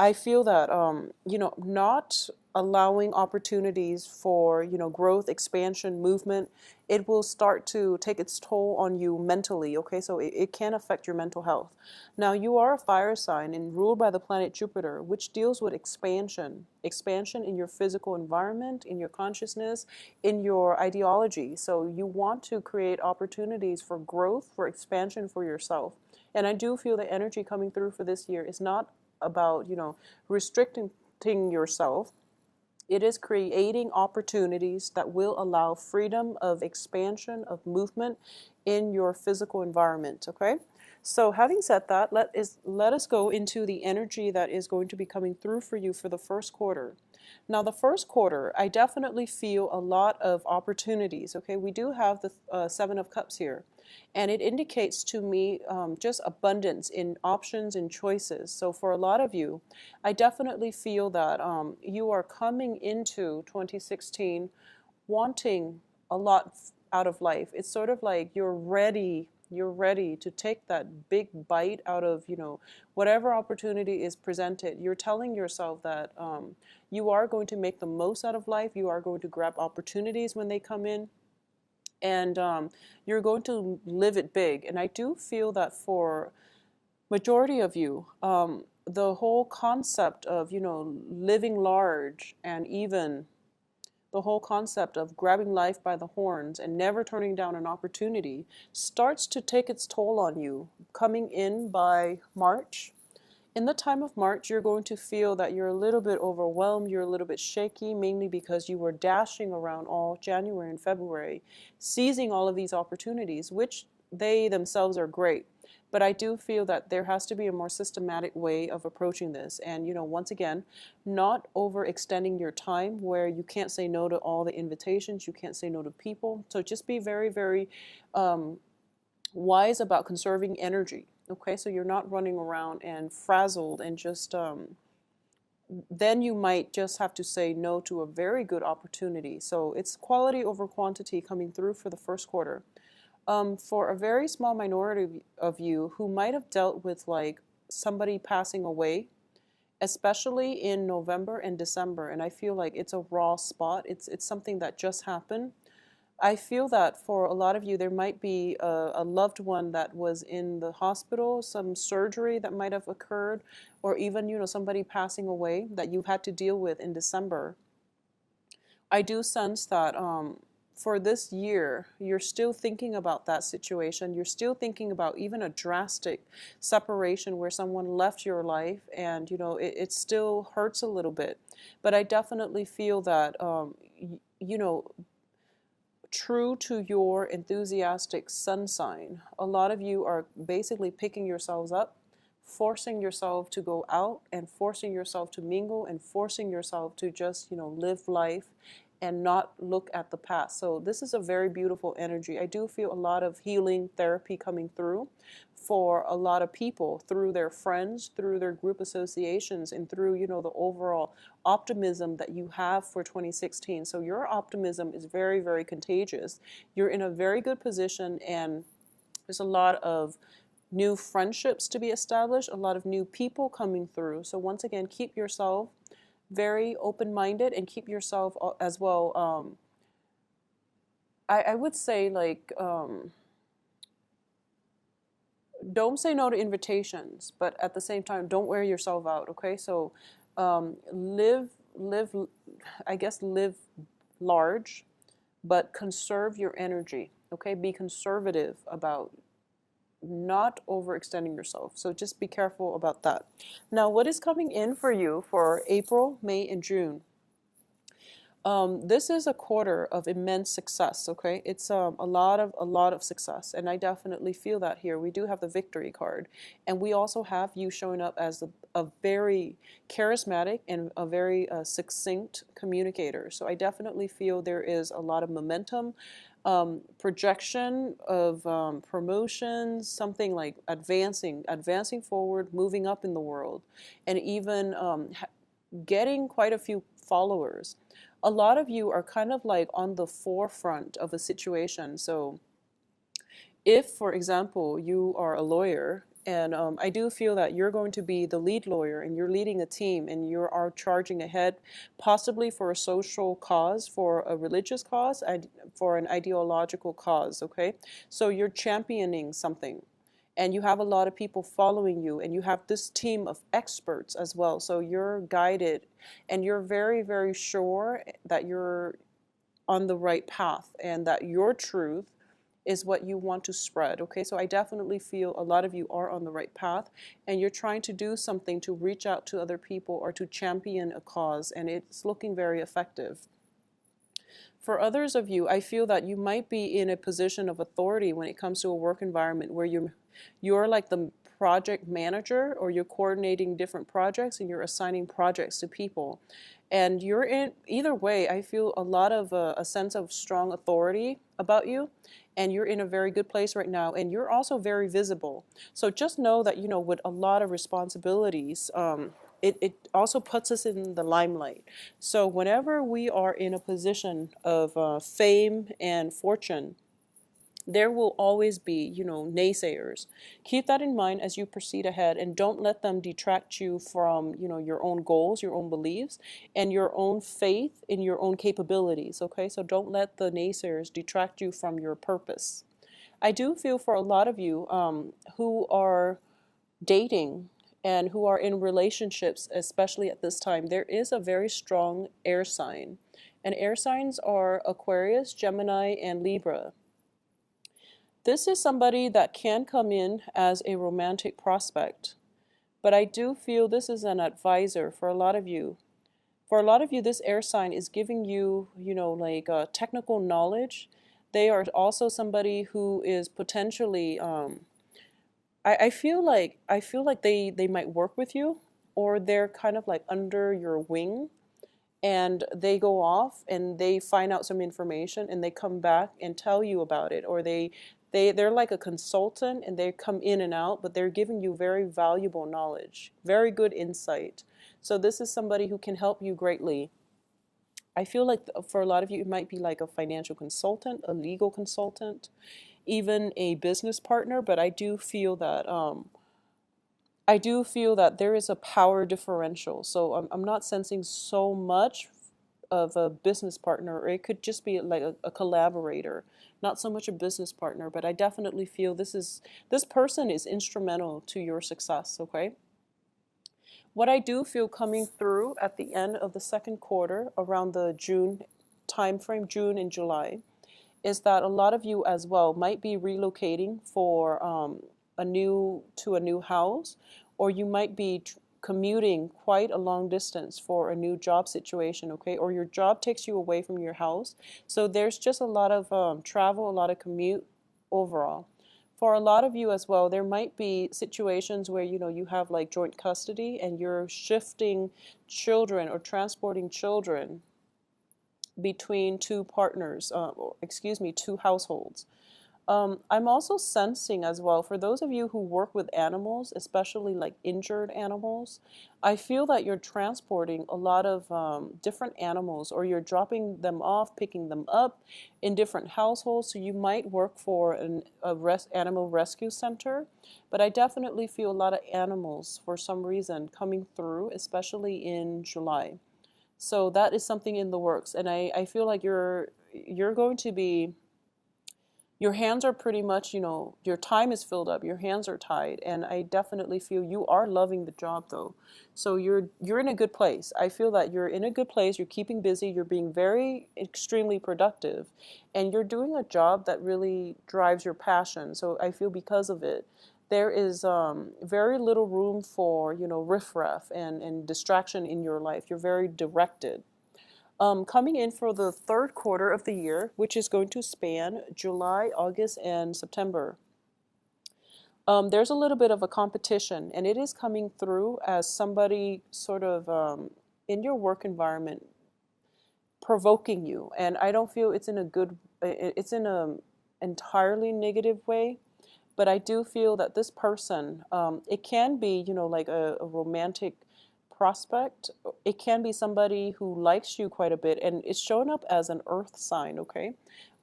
I feel that, not allowing opportunities for, growth, expansion, movement, it will start to take its toll on you mentally, okay? So it can affect your mental health. Now, you are a fire sign and ruled by the planet Jupiter, which deals with expansion in your physical environment, in your consciousness, in your ideology. So you want to create opportunities for growth, for expansion for yourself. And I do feel the energy coming through for this year is not about, restricting yourself. It is creating opportunities that will allow freedom of expansion, of movement in your physical environment, okay? So having said that, let us go into the energy that is going to be coming through for you for the first quarter. Now, the first quarter, I definitely feel a lot of opportunities, okay? We do have the Seven of Cups here, and it indicates to me just abundance in options and choices. So for a lot of you, I definitely feel that you are coming into 2016 wanting a lot out of life. It's sort of like you're ready to take that big bite out of, whatever opportunity is presented. You're telling yourself that you are going to make the most out of life. You are going to grab opportunities when they come in, and you're going to live it big. And I do feel that for majority of you, the whole concept of, living large, and even the whole concept of grabbing life by the horns and never turning down an opportunity starts to take its toll on you coming in by March. In the time of March, you're going to feel that you're a little bit overwhelmed, you're a little bit shaky, mainly because you were dashing around all January and February, seizing all of these opportunities, which they themselves are great. But I do feel that there has to be a more systematic way of approaching this. And, once again, not overextending your time where you can't say no to all the invitations, you can't say no to people. So just be very, very wise about conserving energy. Okay, so you're not running around and frazzled and just, then you might just have to say no to a very good opportunity. So it's quality over quantity coming through for the first quarter. For a very small minority of you who might have dealt with like somebody passing away, especially in November and December, and I feel like it's a raw spot. It's something that just happened. I feel that for a lot of you, there might be a loved one that was in the hospital, some surgery that might have occurred, or even, somebody passing away that you had to deal with in December. I do sense that for this year, you're still thinking about that situation. You're still thinking about even a drastic separation where someone left your life, and, it still hurts a little bit. But I definitely feel that, true to your enthusiastic sun sign, a lot of you are basically picking yourselves up, forcing yourself to go out and forcing yourself to mingle and forcing yourself to just, live life and not look at the past. So this is a very beautiful energy. I do feel a lot of healing therapy coming through for a lot of people through their friends, through their group associations, and through, the overall optimism that you have for 2016. So your optimism is very, very contagious. You're in a very good position, and there's a lot of new friendships to be established, a lot of new people coming through. So once again, keep yourself very open-minded and keep yourself as well. I would say, like, don't say no to invitations, but at the same time, don't wear yourself out. Okay, so live, I guess, live large, but conserve your energy. Okay, be conservative about not overextending yourself. So just be careful about that. Now, what is coming in for you for April, May, and June? This is a quarter of immense success. Okay, it's a lot of success, and I definitely feel that here. We do have the victory card, and we also have you showing up as a very charismatic and a very succinct communicator. So I definitely feel there is a lot of momentum, projection of promotions, something like advancing forward, moving up in the world, and even getting quite a few followers. A lot of you are kind of like on the forefront of a situation. So if, for example, you are a lawyer And I do feel that you're going to be the lead lawyer and you're leading a team and you are charging ahead, possibly for a social cause, for a religious cause, for an ideological cause, okay? So you're championing something and you have a lot of people following you and you have this team of experts as well. So you're guided and you're very, very sure that you're on the right path and that your truth is what you want to spread. Okay, so I definitely feel a lot of you are on the right path and you're trying to do something to reach out to other people or to champion a cause, and it's looking very effective. For others of you, I feel that you might be in a position of authority when it comes to a work environment where you're like the project manager, or you're coordinating different projects and you're assigning projects to people. And you're in either way, I feel a lot of a sense of strong authority about you, and you're in a very good place right now, and you're also very visible. So just know that, you know, with a lot of responsibilities, it also puts us in the limelight. So whenever we are in a position of fame and fortune, there will always be, you know, naysayers. Keep that in mind as you proceed ahead, and don't let them detract you from, you know, your own goals, your own beliefs, and your own faith in your own capabilities, okay? So don't let the naysayers detract you from your purpose. I do feel for a lot of you who are dating and who are in relationships, especially at this time, there is a very strong air sign. And air signs are Aquarius, Gemini, and Libra. This is somebody that can come in as a romantic prospect, but I do feel this is an advisor for a lot of you. For a lot of you, this air sign is giving you, you know, like technical knowledge. They are also somebody who is potentially, I feel like they might work with you, or they're kind of like under your wing, and they go off and they find out some information and they come back and tell you about it, or they're like a consultant and they come in and out, but they're giving you very valuable knowledge, very good insight. So this is somebody who can help you greatly. I feel like for a lot of you, it might be like a financial consultant, a legal consultant, even a business partner, but I do feel that there is a power differential. So I'm not sensing so much of a business partner, or it could just be like a collaborator, not so much a business partner, but I definitely feel this person is instrumental to your success, okay? What I do feel coming through at the end of the second quarter, around the June timeframe, June and July, is that a lot of you as well might be relocating for a new house, or you might be commuting quite a long distance for a new job situation, okay? Or your job takes you away from your house. So there's just a lot of travel, a lot of commute overall. For a lot of you as well, there might be situations where, you know, you have like joint custody and you're shifting children or transporting children between two partners, two households. I'm also sensing as well, for those of you who work with animals, especially like injured animals, I feel that you're transporting a lot of different animals, or you're dropping them off, picking them up in different households. So you might work for animal rescue center, but I definitely feel a lot of animals for some reason coming through, especially in July. So that is something in the works, and I feel like you're going to be, your hands are pretty much, you know, your time is filled up, your hands are tied, and I definitely feel you are loving the job though. So you're in a good place. I feel that you're in a good place, you're keeping busy, you're being very extremely productive, and you're doing a job that really drives your passion. So I feel because of it, there is very little room for, you know, riffraff and distraction in your life. You're very directed. Coming in for the third quarter of the year, which is going to span July, August, and September. There's a little bit of a competition, and it is coming through as somebody sort of in your work environment provoking you, and I don't feel it's in a entirely negative way, but I do feel that this person, it can be, you know, like a romantic prospect. It can be somebody who likes you quite a bit, and it's showing up as an earth sign, okay?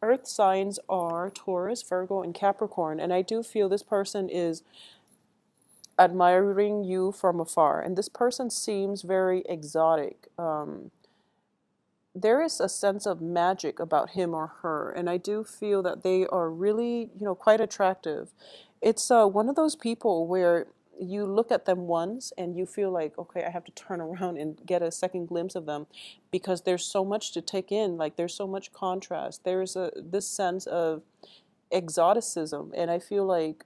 Earth signs are Taurus, Virgo, and Capricorn, and I do feel this person is admiring you from afar. And this person seems very exotic. There is a sense of magic about him or her, and I do feel that they are really, quite attractive. It's one of those people where you look at them once and you feel like, okay, I have to turn around and get a second glimpse of them, because there's so much to take in. Like, there's so much contrast. There's this sense of exoticism, and I feel like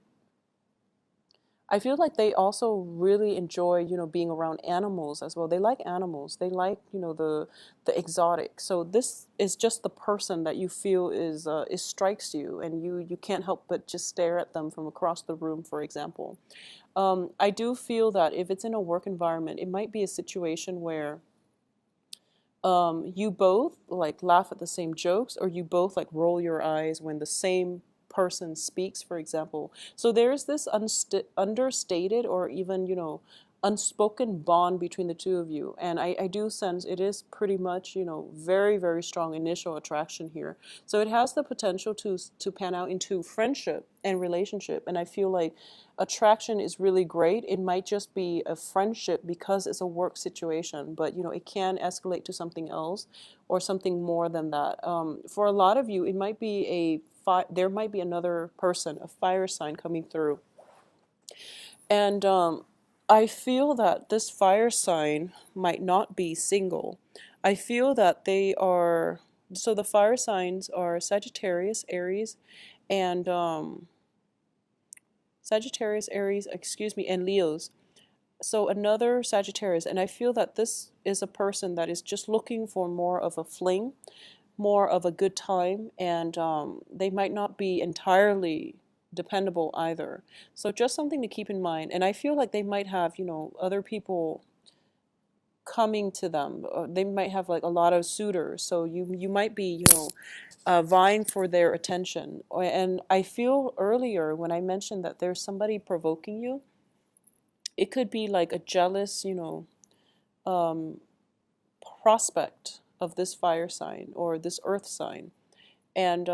they also really enjoy, being around animals as well. They like animals. They like, the exotic. So this is just the person that you feel is strikes you, and you can't help but just stare at them from across the room, for example. I do feel that if it's in a work environment, it might be a situation where you both like laugh at the same jokes, or you both like roll your eyes when the same person speaks, for example. So there's this understated, or even, unspoken bond between the two of you. And I do sense it is pretty much, very, very strong initial attraction here. So it has the potential to pan out into friendship and relationship. And I feel like attraction is really great. It might just be a friendship because it's a work situation, but it can escalate to something else or something more than that. For a lot of you, it might be there might be another person, a fire sign coming through. And I feel that this fire sign might not be single. I feel that so the fire signs are Sagittarius, Aries, and Sagittarius, Aries, excuse me, and Leos. So another Sagittarius, and I feel that this is a person that is just looking for more of a fling, more of a good time, and they might not be entirely dependable either. So just something to keep in mind. And I feel like they might have, other people coming to them. They might have like a lot of suitors. So you might be, vying for their attention. And I feel earlier when I mentioned that there's somebody provoking you, it could be like a jealous, um, prospect of this fire sign or this earth sign. And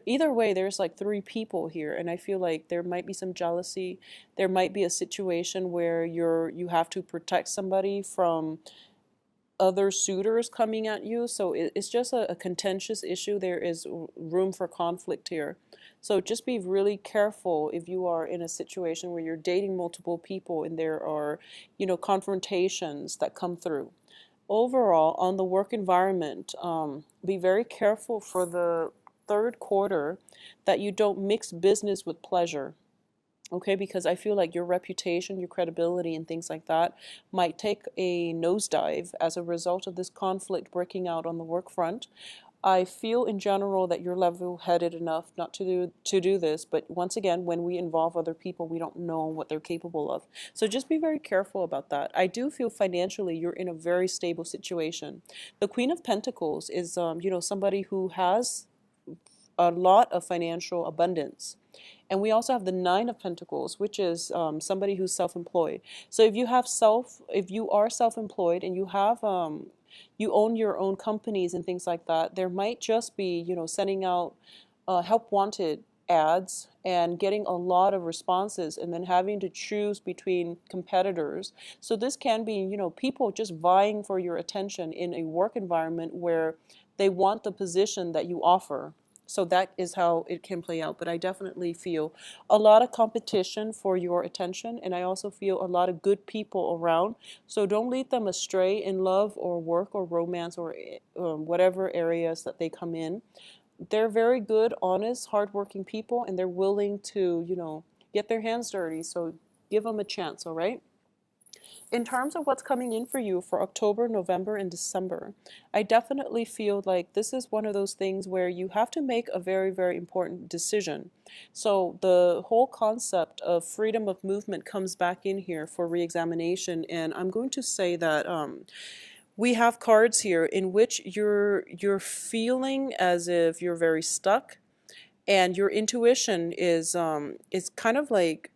either way, there's like three people here, and I feel like there might be some jealousy. There might be a situation where you have to protect somebody from other suitors coming at you. So it's just a contentious issue. There is room for conflict here. So just be really careful if you are in a situation where you're dating multiple people and there are, confrontations that come through. Overall, on the work environment, be very careful for the third quarter that you don't mix business with pleasure. Okay, because I feel like your reputation, your credibility, and things like that might take a nosedive as a result of this conflict breaking out on the work front. I feel in general that you're level-headed enough not to do this, but once again, when we involve other people, we don't know what they're capable of. So just be very careful about that. I do feel financially you're in a very stable situation. The Queen of Pentacles is, somebody who has a lot of financial abundance. And we also have the Nine of Pentacles, which is somebody who's self-employed. So if you are self-employed and you own your own companies and things like that, there might just be, sending out help wanted ads and getting a lot of responses and then having to choose between competitors. So this can be, people just vying for your attention in a work environment where they want the position that you offer. So that is how it can play out. But I definitely feel a lot of competition for your attention. And I also feel a lot of good people around. So don't lead them astray in love or work or romance or whatever areas that they come in. They're very good, honest, hardworking people. And they're willing to, get their hands dirty. So give them a chance, all right? In terms of what's coming in for you for October, November, and December, I definitely feel like this is one of those things where you have to make a very, very important decision. So the whole concept of freedom of movement comes back in here for reexamination, and I'm going to say that we have cards here in which you're feeling as if you're very stuck, and your intuition is kind of like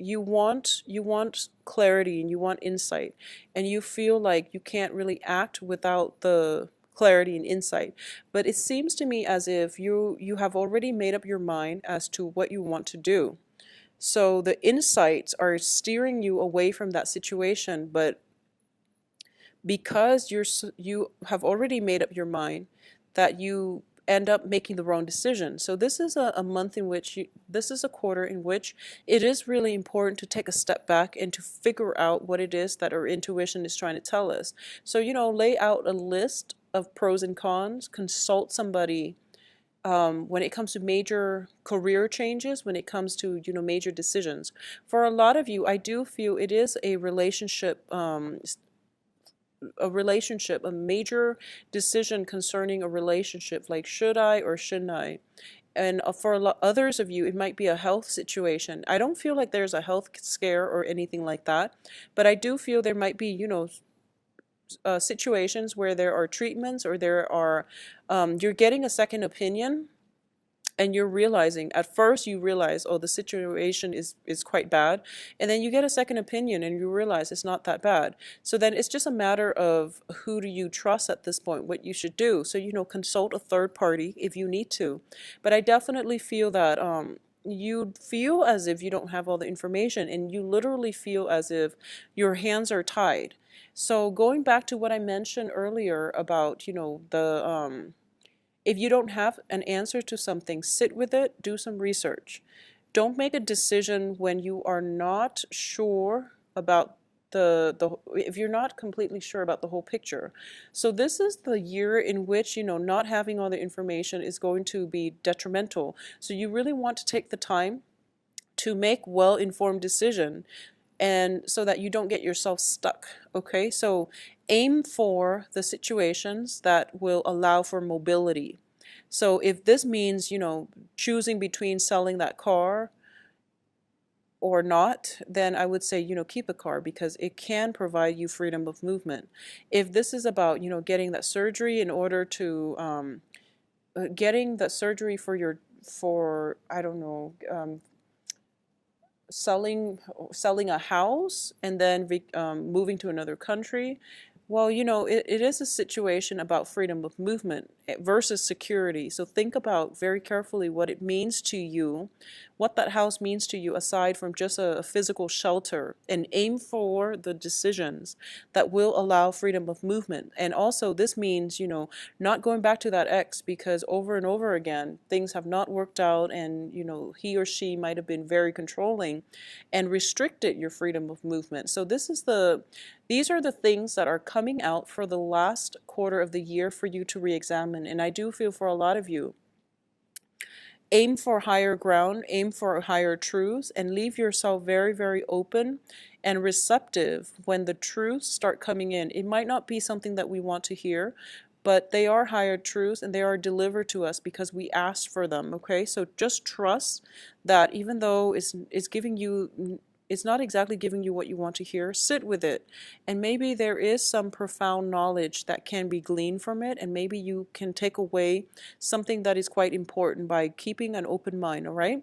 you want clarity and you want insight, and you feel like you can't really act without the clarity and insight. But it seems to me as if you have already made up your mind as to what you want to do. So the insights are steering you away from that situation, but because you have already made up your mind that you end up making the wrong decision. So this is a month in which this is a quarter in which it is really important to take a step back and to figure out what it is that our intuition is trying to tell us. So, lay out a list of pros and cons, consult somebody when it comes to major career changes, when it comes to major decisions. For a lot of you, I do feel it is a major decision concerning a relationship, like should I or shouldn't I? And for others of you, it might be a health situation. I don't feel like there's a health scare or anything like that, but I do feel there might be, situations where there are treatments or there are, you're getting a second opinion, and you're realizing, at first you realize, oh, the situation is quite bad, and then you get a second opinion and you realize it's not that bad. So then it's just a matter of who do you trust at this point, what you should do. So consult a third party if you need to. But I definitely feel that you feel as if you don't have all the information, and you literally feel as if your hands are tied. So going back to what I mentioned earlier about the if you don't have an answer to something, sit with it, do some research. Don't make a decision when you are not sure about if you're not completely sure about the whole picture. So this is the year in which, not having all the information is going to be detrimental. So you really want to take the time to make well-informed decision, and so that you don't get yourself stuck. Okay, so aim for the situations that will allow for mobility. So if this means choosing between selling that car or not, then I would say keep a car, because it can provide you freedom of movement. If this is about getting that surgery in order to getting that surgery for I don't know, selling a house and then moving to another country, well, it is a situation about freedom of movement versus security. So think about very carefully what it means to you, what that house means to you aside from just a physical shelter, and aim for the decisions that will allow freedom of movement. And also this means, not going back to that ex, because over and over again things have not worked out, and he or she might have been very controlling and restricted your freedom of movement. So these are the things that are coming out for the last quarter of the year for you to re-examine. And I do feel for a lot of you, aim for higher ground, aim for higher truths, and leave yourself very, very open and receptive when the truths start coming in. It might not be something that we want to hear, but they are higher truths and they are delivered to us because we asked for them. Okay, so just trust that even though it's not exactly giving you what you want to hear, sit with it. And maybe there is some profound knowledge that can be gleaned from it, and maybe you can take away something that is quite important by keeping an open mind, all right?